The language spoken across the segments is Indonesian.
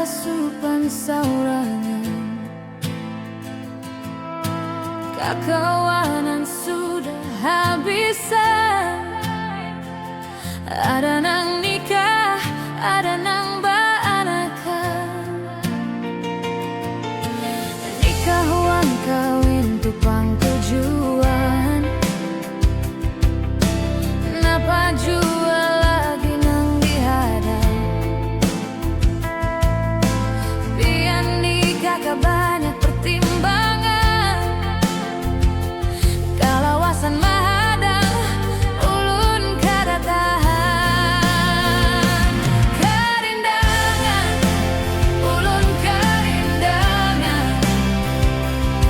asupan saurangan, kakawanan sudah habisan. Ada nang nikah, ada nang baanakan. Nikah wan kawin tupang tujuan, napa jua lagi nang dihadang. Pian nikah banyak pertimbangan, kalawasan mahadang ulun kada tahan. Kerindangan, ulun kerindangan,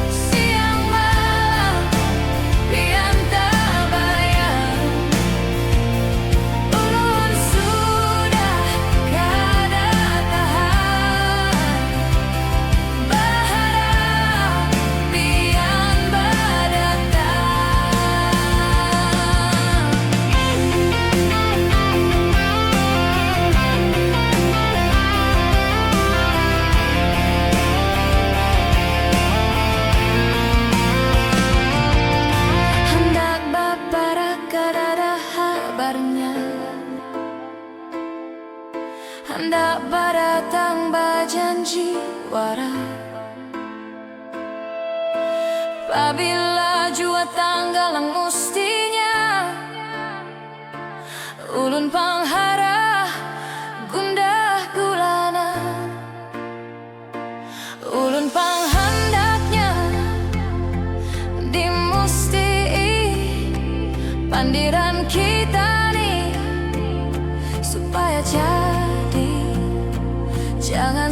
siang malam pian tabayang. Ulun sudah kada tahan, berharap pian badatang. Hendak bapara kada kabarnya, hendak badatang bajanji wara. Apabila jua tanggalang mustinya, ulun panghara gundah gulana. Ulun panghandaknya di musti pandiran kita nih, supaya jadi jangan